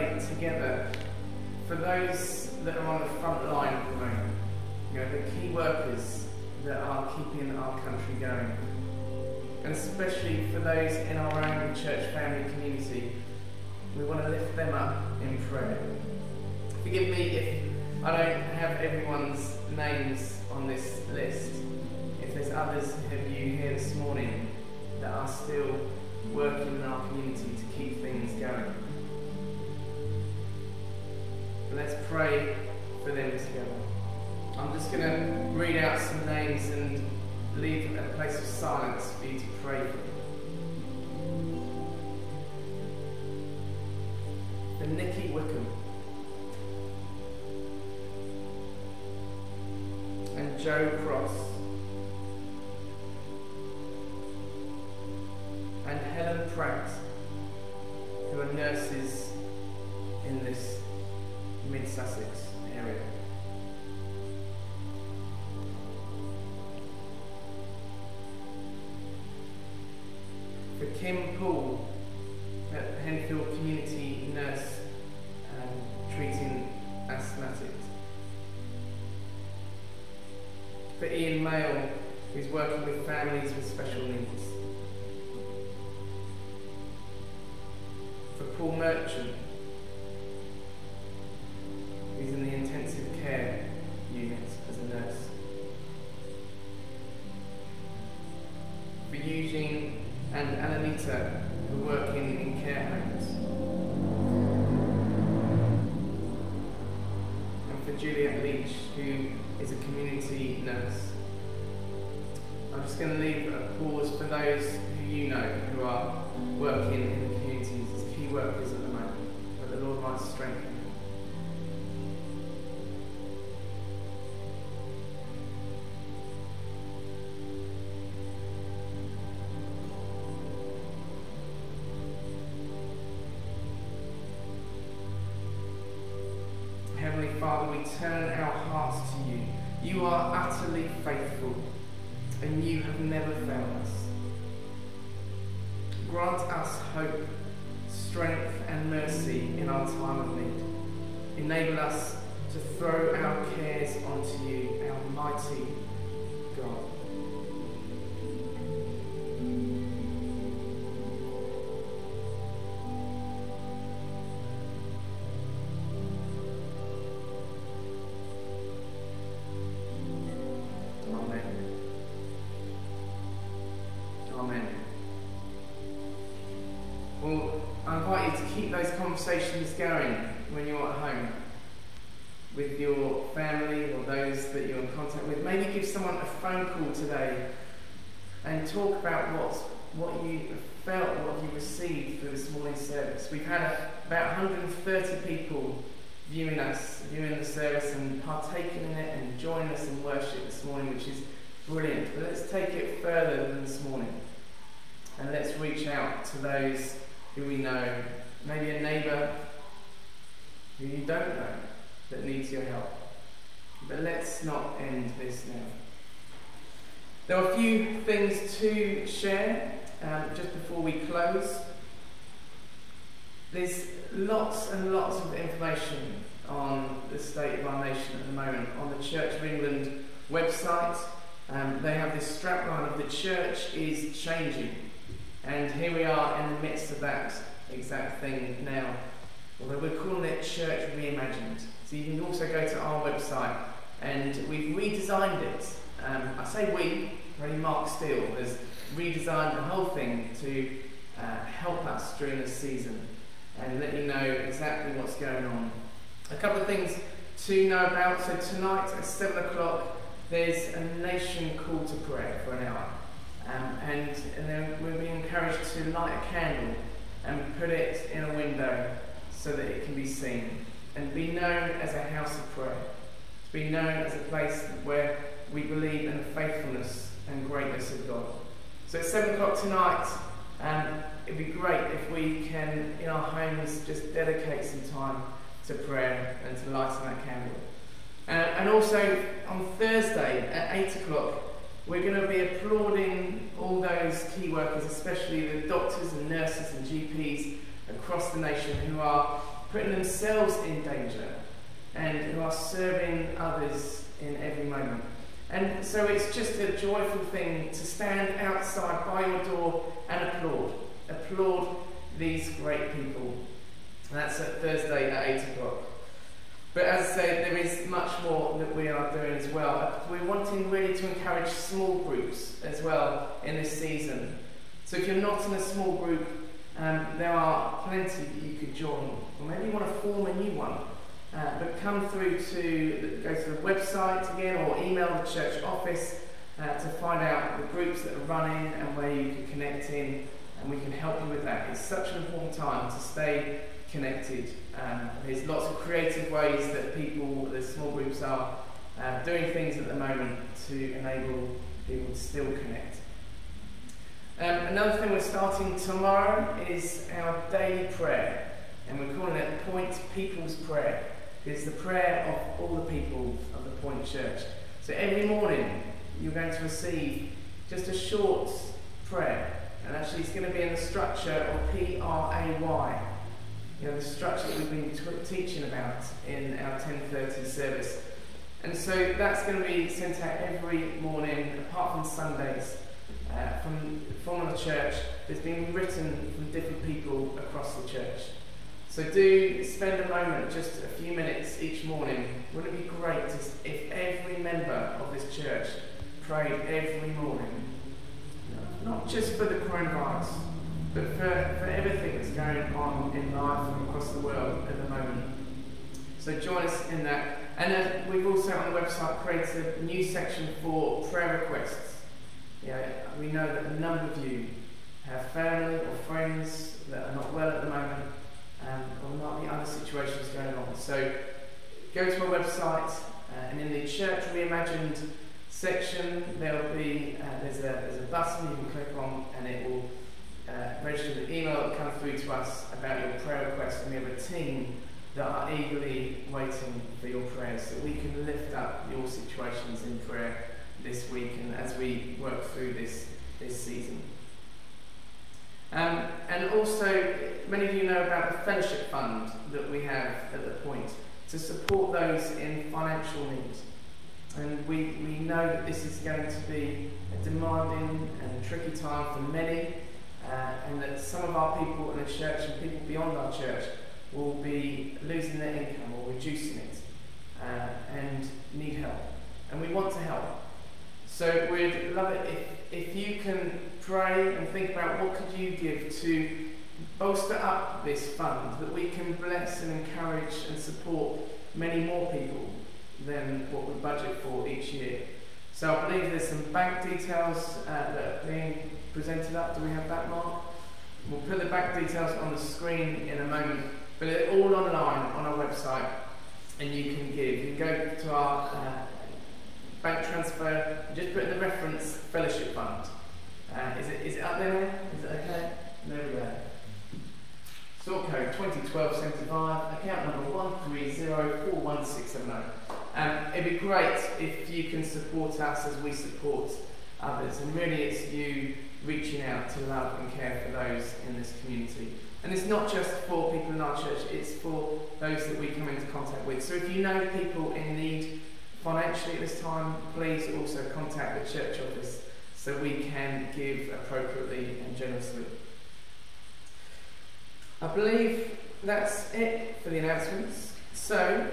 B: pray together for those that are on the front line at the moment. You know, the key workers that are keeping our country going. And especially for those in our own church family community, we want to lift them up in prayer. Forgive me if I don't have everyone's names on this list. If there's others of you here this morning that are still working in our community to keep things going. But let's pray for them together. I'm just going to read out some names and leave a place of silence for you to pray for. For Nikki Wickham and Joe Cross and Helen Pratt, who are nurses in this mid-Sussex area. For Kim Poole at Henfield Community Nurse treating asthmatics. For Ian Mayle, who's working with families with special needs. For Paul Merchant, who's in the intensive care unit as a nurse. For Eugene and Ananita, who are working in care homes. And for Juliet Leach, who is a community nurse. I'm just going to leave a pause for those who you know who are working in the communities as key workers at the moment, that the Lord might strengthen them. Heavenly Father, we turn our hearts to you. You are utterly faithful, and you have never failed us. Grant us hope, strength, and mercy in our time of need. Enable us to throw our cares onto you, our mighty God. Well, I invite you to keep those conversations going when you're at home with your family or those that you're in contact with. Maybe give someone a phone call today and talk about what you felt, what you received through this morning's service. We've had about 130 people viewing the service and partaking in it and joining us in worship this morning, which is brilliant. But let's take it further than this morning and let's reach out to those who we know, maybe a neighbour who you don't know that needs your help. But let's not end this now. There are a few things to share just before we close. There's lots and lots of information on the state of our nation at the moment on the Church of England website. They have this strapline of "The Church is changing." And here we are in the midst of that exact thing now. Although we're calling it Church Reimagined. So you can also go to our website and we've redesigned it. I say we, really Mark Steele has redesigned the whole thing to help us during this season and let you know exactly what's going on. A couple of things to know about. So tonight at 7 o'clock there's a nation call to prayer for an hour. And then we'll be encouraged to light a candle and put it in a window so that it can be seen and be known as a house of prayer. To be known as a place where we believe in the faithfulness and greatness of God. So at 7 o'clock tonight, it'd be great if we can, in our homes, just dedicate some time to prayer and to lighting that candle. And also on Thursday at 8 o'clock, we're going to be applauding all those key workers, especially the doctors and nurses and GPs across the nation who are putting themselves in danger and who are serving others in every moment. And so it's just a joyful thing to stand outside by your door and applaud these great people. And that's at Thursday at 8 o'clock. But as I said, there is much more that we are doing as well. We're wanting really to encourage small groups as well in this season. So if you're not in a small group, there are plenty that you could join. Or maybe you want to form a new one. But come go to the website again or email the church office to find out the groups that are running and where you can connect in, and we can help you with that. It's such an important time to stay connected. There's lots of creative ways that the small groups are doing things at the moment to enable people to still connect. Another thing we're starting tomorrow is our daily prayer, and we're calling it Point People's Prayer. It's the prayer of all the people of the Point Church. So every morning you're going to receive just a short prayer, and actually it's going to be in the structure of P-R-A-Y. The structure that we've been teaching about in our 10:30 service. And so that's going to be sent out every morning, apart from Sundays, from the church. That's been written from different people across the church. So do spend a moment, just a few minutes each morning. Wouldn't it be great if every member of this church prayed every morning? Not just for the coronavirus, but for everything that's going on in life and across the world at the moment. So join us in that. And we've also on the website created a new section for prayer requests. We know that a number of you have family or friends that are not well at the moment, or might be other situations going on. So go to our website, and in the Church Reimagined section there'll be there's a button you can click on, and it will register the email that will come through to us about your prayer request, and we have a team that are eagerly waiting for your prayers, so we can lift up your situations in prayer this week and as we work through this season. And also, many of you know about the fellowship fund that we have at the Point to support those in financial need. And we know that this is going to be a demanding and tricky time for many, and that some of our people in the church and people beyond our church will be losing their income or reducing it and need help. And we want to help. So we'd love it if you can pray and think about what could you give to bolster up this fund, that we can bless and encourage and support many more people than what we budget for each year. So I believe there's some bank details that are being presented up. Do we have that, Mark? We'll put the bank details on the screen in a moment, but they're all online on our website, and you can give. You can go to our bank transfer and just put in the reference fellowship fund. Is it up there now? Is it okay? There we go. Sort code 201275, account number 1304169. It'd be great if you can support us as we support others, and really it's you reaching out to love and care for those in this community. And it's not just for people in our church, it's for those that we come into contact with. So if you know people in need financially at this time, please also contact the church office so we can give appropriately and generously. I believe that's it for the announcements. So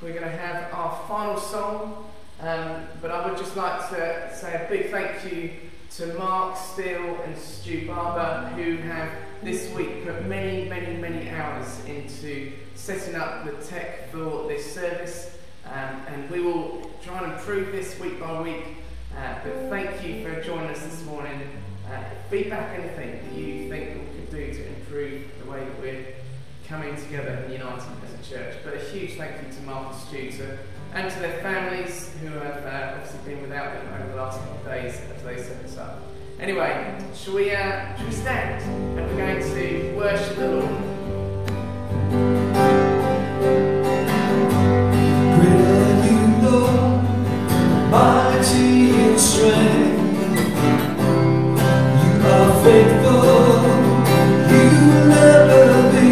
B: we're going to have our final song, but I would just like to say a big thank you to Mark Steele and Stu Barber, who have this week put many hours into setting up the tech for this service, and we will try and improve this week by week. But thank you for joining us this morning. Feedback, anything that you think we could do to improve the way that we're coming together and uniting as a church. But a huge thank you to Mark and Stu and to their families who have obviously been without them over the last couple of days as they set this up. Anyway, shall we stand, and we're going to worship the Lord.
C: Great are you, Lord, mighty in strength. You are faithful, you will never be.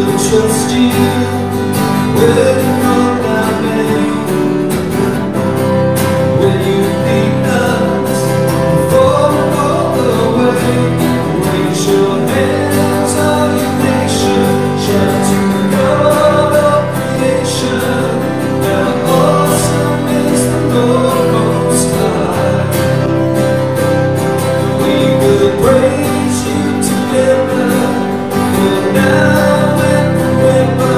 C: will trust you when you come down many. When you beat us and fall the way, raise your hands, all you nation, shout to the God of creation. How awesome is the Lord Most High. We will praise you together, for now and forever.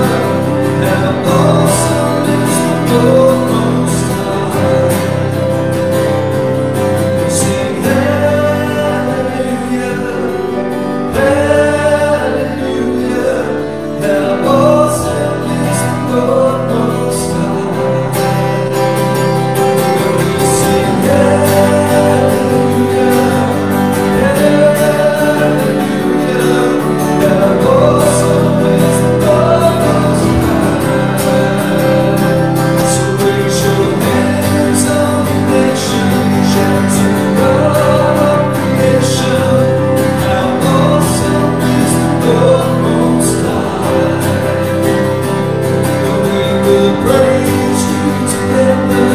C: How awesome is the Lord Most High. Sing hallelujah, hallelujah. How awesome is the Lord Most High. We sing hallelujah, hallelujah. How awesome is the Lord Most High. So raise your hands, all you nations, shout to the God of creation. How awesome is the Lord Most High. We will praise you together,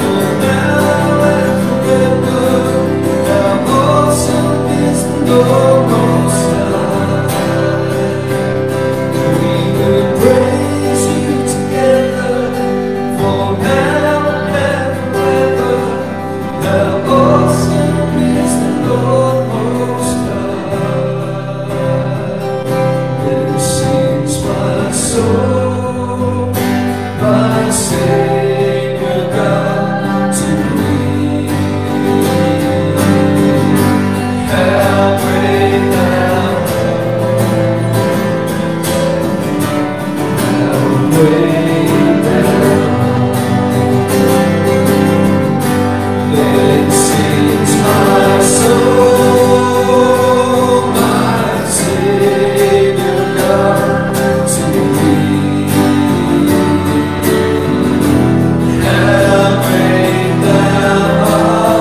C: for now and forever. How awesome is the Lord Most High. We will praise you together, for now and forever. How awesome is the Lord Most High. Then sings my soul, my Savior God to me. How great thou art, how great thou art. Then sings my soul, my Savior God to me. How great thou art,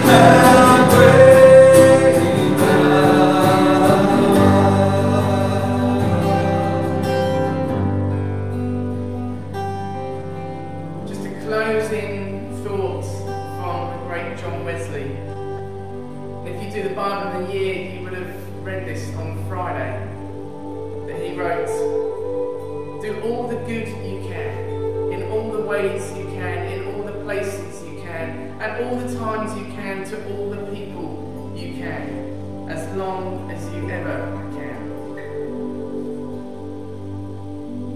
C: how great thou art.
B: Just a closing thought from the great John Wesley. If you do the Bible of the Year, you would have read this on Friday. That he wrote, do all the good you can, in all the ways you can, in all the places you can, at all the times you can, to all the people you can, as long as you ever can.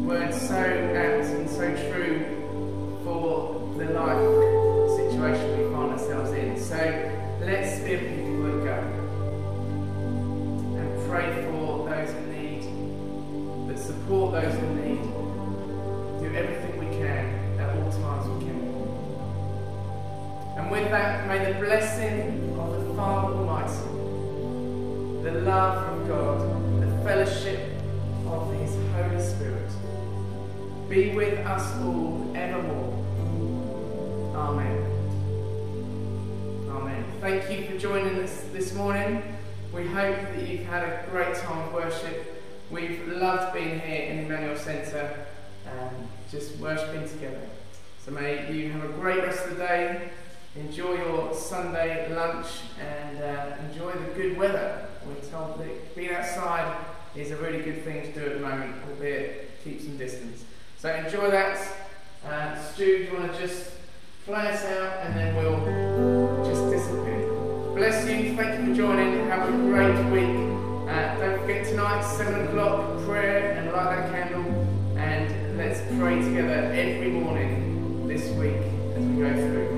B: Words so apt and so true for the life situation we find ourselves in. So let's be a people that go and pray for those in need, that support those in need, do everything we can at all times we can. And with that, may the blessing of the Father Almighty, the love of God, the fellowship of His Holy Spirit be with us all evermore. Amen. Amen. Thank you for joining us this morning. We hope that you've had a great time of worship. We've loved being here in Emmanuel Centre and just worshipping together. So may you have a great rest of the day. Enjoy your Sunday lunch and enjoy the good weather. We're told that being outside is a really good thing to do at the moment, albeit keep some distance. So enjoy that. Stu, do you want to just play us out and then we'll just disappear. Bless you, thank you for joining, have a great week. Don't forget tonight, 7 o'clock, prayer and light that candle, and let's pray together every morning this week as we go through.